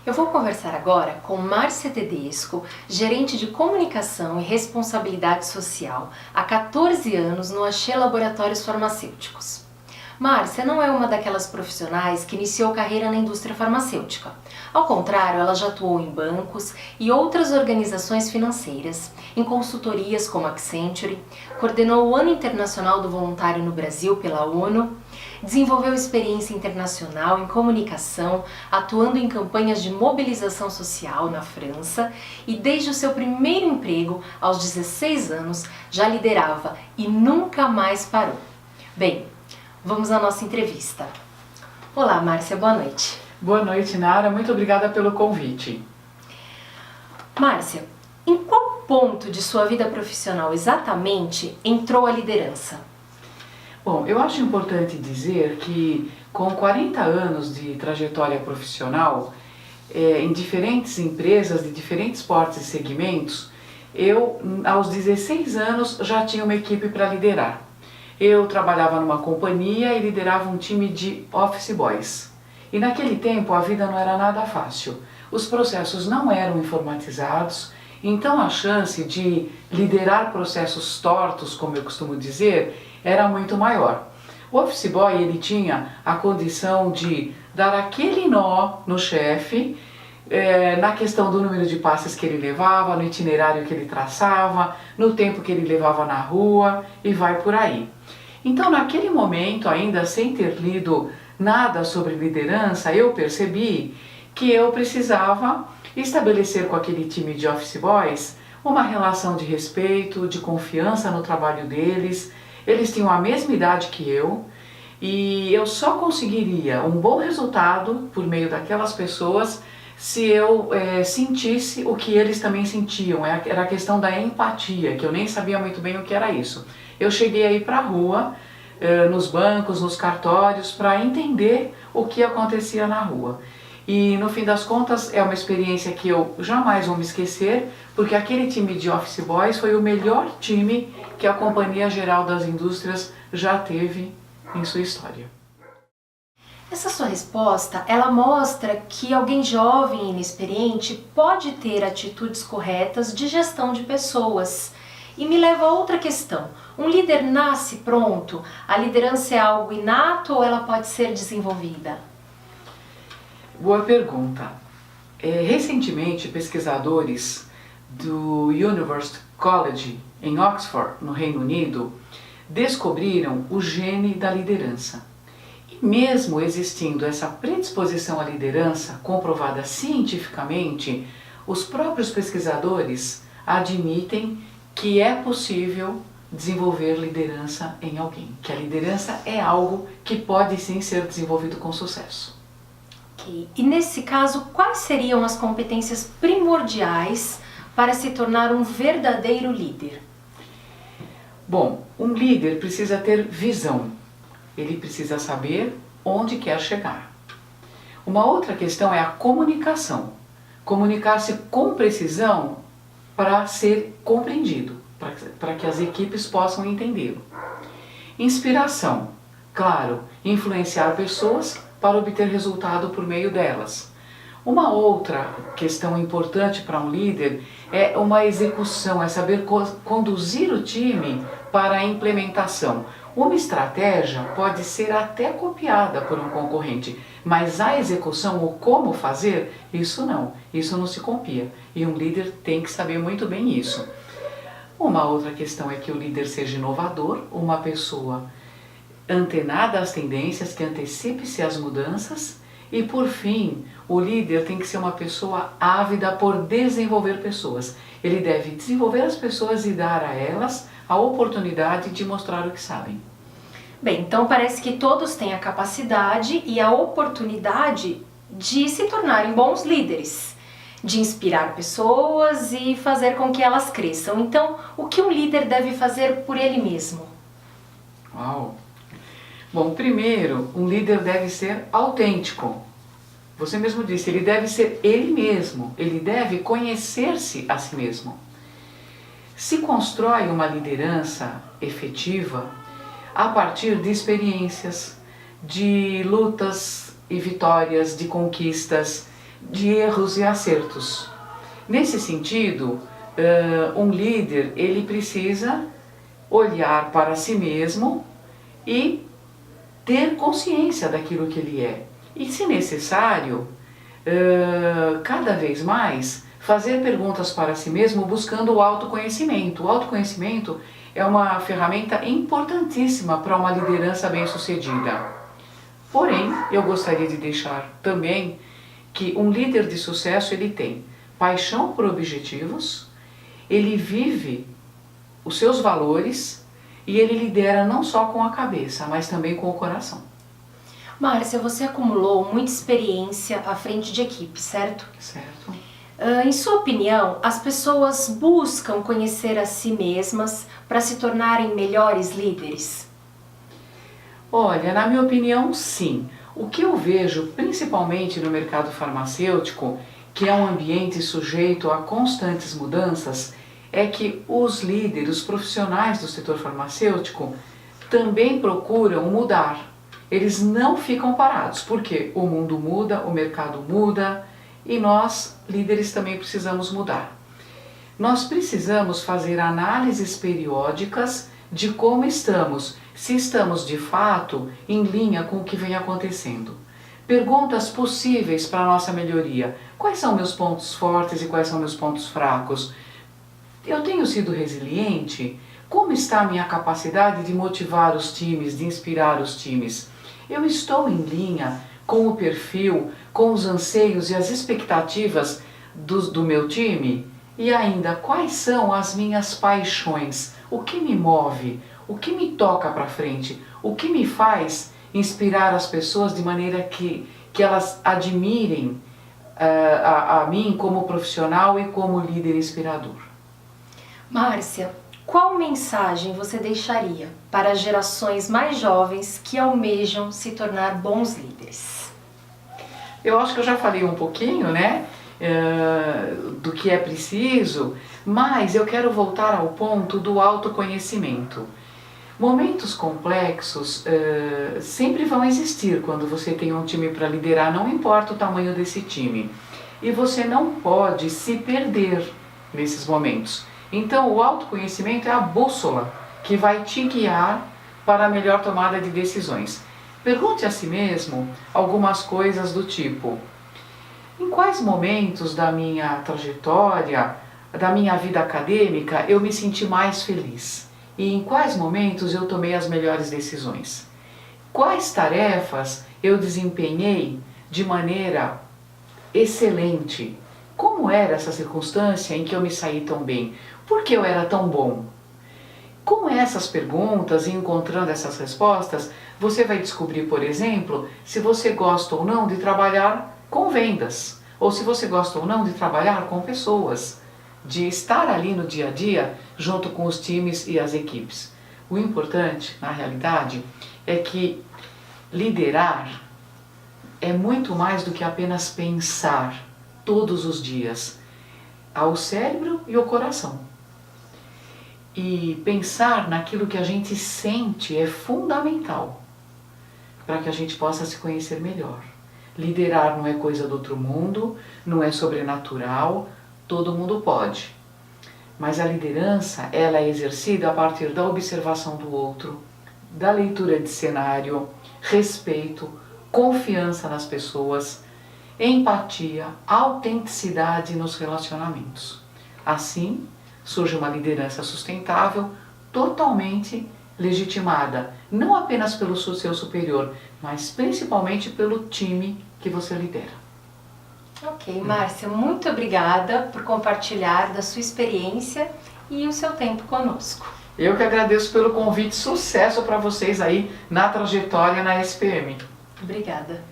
Eu vou conversar agora com Márcia Tedesco, gerente de comunicação e responsabilidade social há 14 anos no Axê Laboratórios Farmacêuticos. Márcia não é uma daquelas profissionais que iniciou carreira na indústria farmacêutica. Ao contrário, ela já atuou em bancos e outras organizações financeiras, em consultorias como a Accenture, coordenou o Ano Internacional do Voluntário no Brasil pela ONU, desenvolveu experiência internacional em comunicação, atuando em campanhas de mobilização social na França e desde o seu primeiro emprego, aos 16 anos, já liderava e nunca mais parou. Bem, vamos à nossa entrevista. Olá, Márcia, boa noite. Boa noite, Nara. Muito obrigada pelo convite. Márcia, em qual ponto de sua vida profissional exatamente entrou a liderança? Bom, eu acho importante dizer que com 40 anos de trajetória profissional, em diferentes empresas de diferentes portes e segmentos, eu, aos 16 anos, já tinha uma equipe para liderar. Eu trabalhava numa companhia e liderava um time de office boys. E naquele tempo a vida não era nada fácil. Os processos não eram informatizados, então a chance de liderar processos tortos, como eu costumo dizer, era muito maior. O office boy ele tinha a condição de dar aquele nó no chefe, na questão do número de passes que ele levava, no itinerário que ele traçava, no tempo que ele levava na rua e vai por aí. Então naquele momento, ainda sem ter lido nada sobre liderança, eu percebi que eu precisava estabelecer com aquele time de office boys uma relação de respeito, de confiança no trabalho deles. Eles tinham a mesma idade que eu e eu só conseguiria um bom resultado por meio daquelas pessoas se eu sentisse o que eles também sentiam. Era a questão da empatia, que eu nem sabia muito bem o que era isso. Eu cheguei a ir para a rua, nos bancos, nos cartórios, para entender o que acontecia na rua. E no fim das contas é uma experiência que eu jamais vou me esquecer, porque aquele time de office boys foi o melhor time que a Companhia Geral das Indústrias já teve em sua história. Essa sua resposta, ela mostra que alguém jovem e inexperiente pode ter atitudes corretas de gestão de pessoas. E me leva a outra questão. Um líder nasce pronto? A liderança é algo inato ou ela pode ser desenvolvida? Boa pergunta. Recentemente, pesquisadores do University College em Oxford, no Reino Unido, descobriram o gene da liderança. E mesmo existindo essa predisposição à liderança comprovada cientificamente, os próprios pesquisadores admitem que é possível desenvolver liderança em alguém, que a liderança é algo que pode sim ser desenvolvido com sucesso. Okay. E nesse caso, quais seriam as competências primordiais para se tornar um verdadeiro líder? Bom, um líder precisa ter visão, ele precisa saber onde quer chegar. Uma outra questão é a comunicação, comunicar-se com precisão para ser compreendido, para que as equipes possam entendê-lo. Inspiração, claro, influenciar pessoas para obter resultado por meio delas. Uma outra questão importante para um líder é uma execução, é saber conduzir o time para a implementação. Uma estratégia pode ser até copiada por um concorrente, mas a execução, o como fazer, isso não se copia. E um líder tem que saber muito bem isso. Uma outra questão é que o líder seja inovador, uma pessoa antenada às tendências, que antecipe-se às mudanças. E por fim, o líder tem que ser uma pessoa ávida por desenvolver pessoas. Ele deve desenvolver as pessoas e dar a elas a oportunidade de mostrar o que sabem. Bem, então parece que todos têm a capacidade e a oportunidade de se tornarem bons líderes, de inspirar pessoas e fazer com que elas cresçam. Então, o que um líder deve fazer por ele mesmo? Uau! Bom, primeiro, um líder deve ser autêntico. Você mesmo disse, ele deve ser ele mesmo, ele deve conhecer-se a si mesmo. Se constrói uma liderança efetiva a partir de experiências, de lutas e vitórias, de conquistas, de erros e acertos. Nesse sentido, um líder ele precisa olhar para si mesmo e ter consciência daquilo que ele é. E, se necessário, cada vez mais fazer perguntas para si mesmo buscando o autoconhecimento. O autoconhecimento é uma ferramenta importantíssima para uma liderança bem-sucedida. Porém, eu gostaria de deixar também que um líder de sucesso ele tem paixão por objetivos, ele vive os seus valores e ele lidera não só com a cabeça, mas também com o coração. Márcia, você acumulou muita experiência à frente de equipe, certo? Certo. Em sua opinião, as pessoas buscam conhecer a si mesmas para se tornarem melhores líderes? Olha, na minha opinião, sim. O que eu vejo, principalmente no mercado farmacêutico, que é um ambiente sujeito a constantes mudanças, é que os líderes, os profissionais do setor farmacêutico, também procuram mudar. Eles não ficam parados, porque o mundo muda, o mercado muda e nós, líderes, também precisamos mudar. Nós precisamos fazer análises periódicas de como estamos, se estamos de fato em linha com o que vem acontecendo. Perguntas possíveis para a nossa melhoria. Quais são meus pontos fortes e quais são meus pontos fracos? Eu tenho sido resiliente? Como está a minha capacidade de motivar os times, de inspirar os times? Eu estou em linha com o perfil, com os anseios e as expectativas do meu time? E ainda, quais são as minhas paixões? O que me move? O que me toca para frente? O que me faz inspirar as pessoas de maneira que elas admirem a mim como profissional e como líder inspirador? Márcia, qual mensagem você deixaria para as gerações mais jovens que almejam se tornar bons líderes? Eu acho que eu já falei um pouquinho, né, do que é preciso, mas eu quero voltar ao ponto do autoconhecimento. Momentos complexos sempre vão existir quando você tem um time para liderar, não importa o tamanho desse time. E você não pode se perder nesses momentos. Então, o autoconhecimento é a bússola que vai te guiar para a melhor tomada de decisões. Pergunte a si mesmo algumas coisas do tipo: em quais momentos da minha trajetória, da minha vida acadêmica, eu me senti mais feliz? E em quais momentos eu tomei as melhores decisões? Quais tarefas eu desempenhei de maneira excelente? Como era essa circunstância em que eu me saí tão bem? Por que eu era tão bom? Com essas perguntas e encontrando essas respostas, você vai descobrir, por exemplo, se você gosta ou não de trabalhar com vendas, ou se você gosta ou não de trabalhar com pessoas, de estar ali no dia a dia junto com os times e as equipes. O importante, na realidade, é que liderar é muito mais do que apenas pensar todos os dias ao cérebro e ao coração. E pensar naquilo que a gente sente é fundamental para que a gente possa se conhecer melhor. Liderar não é coisa do outro mundo, não é sobrenatural, todo mundo pode. Mas a liderança, ela é exercida a partir da observação do outro, da leitura de cenário, respeito, confiança nas pessoas, empatia, autenticidade nos relacionamentos. Assim, surge uma liderança sustentável, totalmente legitimada, não apenas pelo seu superior, mas principalmente pelo time que você lidera. Ok, Márcia, muito obrigada por compartilhar da sua experiência e o seu tempo conosco. Eu que agradeço pelo convite, sucesso para vocês aí na trajetória na SPM. Obrigada.